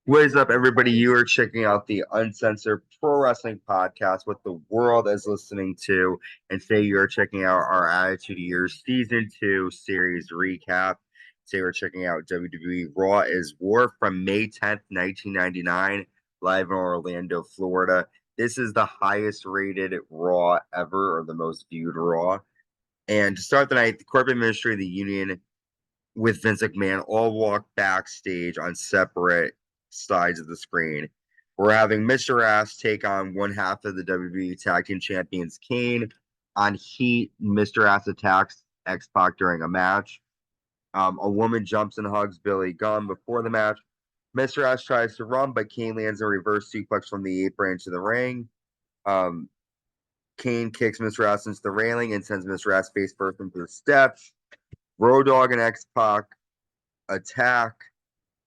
What is up, everybody? You are checking out the Uncensored Pro Wrestling Podcast, what the world is listening to. And today you are checking out our Attitude Years Season 2 series recap. Today we're checking out WWE Raw is War from May 10th, 1999, live in Orlando, Florida. This is the highest rated Raw ever, or the most viewed Raw. And to start the night, the corporate ministry of the Union with Vince McMahon all walk backstage on separate sides of the screen. We're having Mr. Ass take on one half of the WWE Tag Team Champions Kane. On Heat, Mr. Ass attacks X-Pac during a match. A woman jumps and hugs Billy Gunn before the match. Mr. Ass tries to run, but Kane lands a reverse suplex from the apron into the ring. Um, Kane kicks Mr. Ass into the railing and sends Mr. Ass face first into the steps. Road Dogg and X-Pac attack,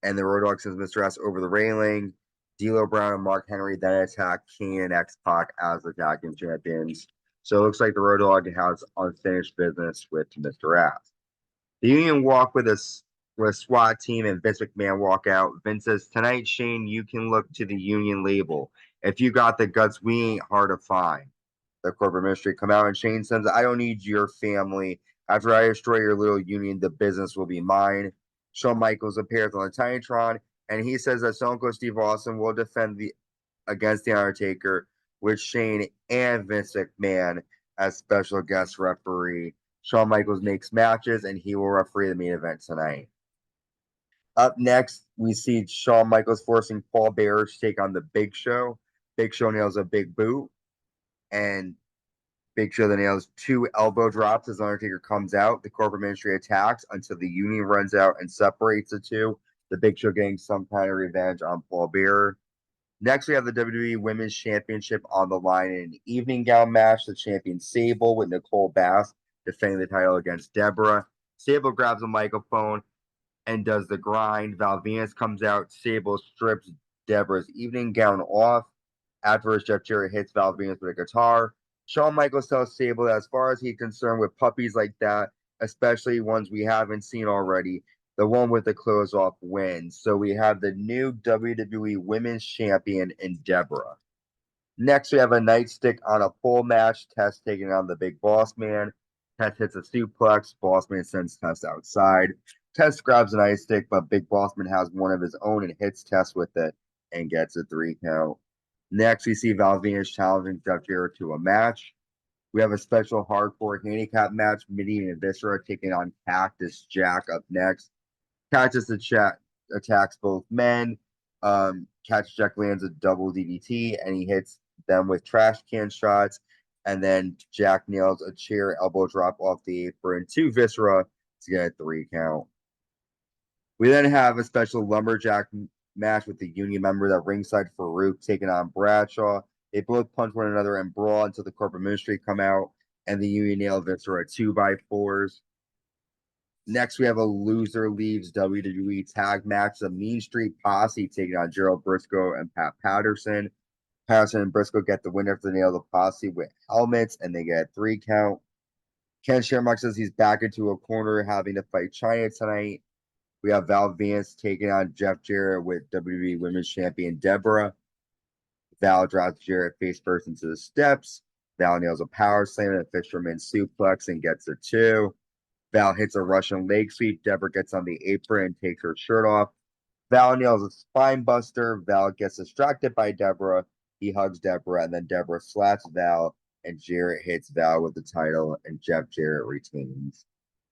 and the Road Dogg sends Mr. S over the railing. D'Lo Brown and Mark Henry then attack Kane and X-Pac as the tag team champions. So it looks like the Road Dogg has unfinished business with Mr. S. The Union walk with a SWAT team, and Vince McMahon walk out. Vince says, "Tonight, Shane, you can look to the Union label. If you got the guts, we ain't hard to find." The corporate ministry come out, and Shane says, "I don't need your family. After I destroy your little union, the business will be mine." Shawn Michaels appears on the Titantron, and he says that Stone Cold Steve Austin will defend against the Undertaker with Shane and Vince McMahon as special guest referee. Shawn Michaels makes matches, and he will referee the main event tonight. Up next, we see Shawn Michaels forcing Paul Bearer to take on the Big Show. Big Show nails a big boot, and Big Show then nails two elbow drops as Undertaker comes out. The corporate ministry attacks until the Union runs out and separates the two. The Big Show getting some kind of revenge on Paul Bearer. Next, we have the WWE Women's Championship on the line in an evening gown match. The champion Sable with Nicole Bass defending the title against Debra. Sable grabs a microphone and does the grind. Val Venis comes out. Sable strips Debra's evening gown off. Afterwards, Jeff Jarrett hits Val Venis with a guitar. Shawn Michaels tells Sable that as far as he's concerned with puppies like that, especially ones we haven't seen already, the one with the clothes off wins. So we have the new WWE Women's Champion in Debra. Next, we have a Knightstick on a pole match. Test taking on the Big Boss Man. Test hits a suplex. Boss Man sends Test outside. Test grabs a Knightstick, but Big Boss Man has one of his own and hits Test with it and gets a 3 count. Next, we see Val Venis challenging Jeff Jarrett to a match. We have a special hardcore handicap match. Mideon and Viscera taking on Cactus Jack up next. Cactus attacks both men. Cactus Jack lands a double DDT, and he hits them with trash can shots. And then Jack nails a chair elbow drop off the apron to Viscera to get a 3 count. We then have a special lumberjack match with the Union members at ringside. Farouk taking on Bradshaw. They both punch one another and brawl until the corporate ministry come out, and the Union nail Viscera 2x4s. Next, we have a loser leaves WWE tag match. The Mean Street Posse taking on Gerald Briscoe and Pat Patterson. Patterson and Briscoe get the winner for the nail the Posse with helmets, and they get a 3 count. Ken Shamrock says he's back into a corner, having to fight Chyna tonight. We have Val Venis taking on Jeff Jarrett with WWE Women's Champion Debra. Val drops Jarrett face first into the steps. Val nails a power slam and a fisherman suplex and gets a 2. Val hits a Russian leg sweep. Debra gets on the apron and takes her shirt off. Val nails a spine buster. Val gets distracted by Debra. He hugs Debra, and then Debra slaps Val, and Jarrett hits Val with the title, and Jeff Jarrett retains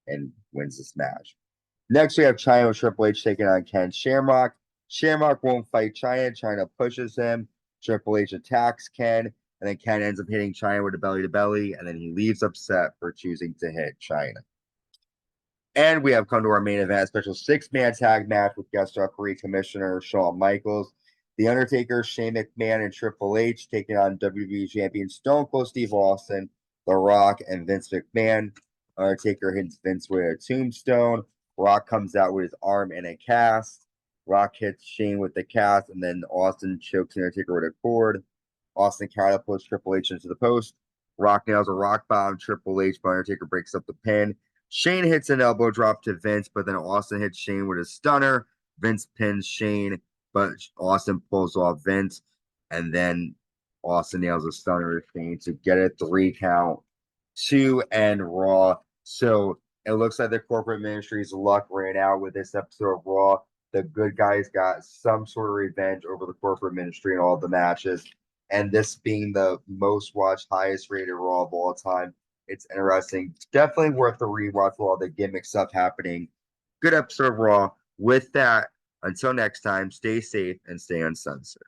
and wins this match. Next, we have Chyna with Triple H taking on Ken Shamrock. Shamrock won't fight Chyna. Chyna pushes him. Triple H attacks Ken, and then Ken ends up hitting Chyna with a belly-to-belly, and then he leaves upset for choosing to hit Chyna. And we have come to our main event, a special 6-man tag match with guest referee Commissioner Shawn Michaels. The Undertaker, Shane McMahon, and Triple H taking on WWE Champion Stone Cold Steve Austin, The Rock, and Vince McMahon. Undertaker hits Vince with a tombstone. Rock comes out with his arm in a cast. Rock hits Shane with the cast, and then Austin chokes Undertaker with a cord. Austin catapults Triple H into the post. Rock nails a rock bottom. Triple H, but Undertaker breaks up the pin. Shane hits an elbow drop to Vince, but then Austin hits Shane with a stunner. Vince pins Shane. but Austin pulls off Vince, and then Austin nails a stunner to Kane to get a 3 count to end Raw. So it looks like the corporate ministry's luck ran out with this episode of Raw. The good guys got some sort of revenge over the corporate ministry in all the matches. And this being the most watched, highest rated Raw of all time, it's interesting. Definitely worth the rewatch for all the gimmick stuff happening. Good episode of Raw. With that, until next time, stay safe and stay uncensored.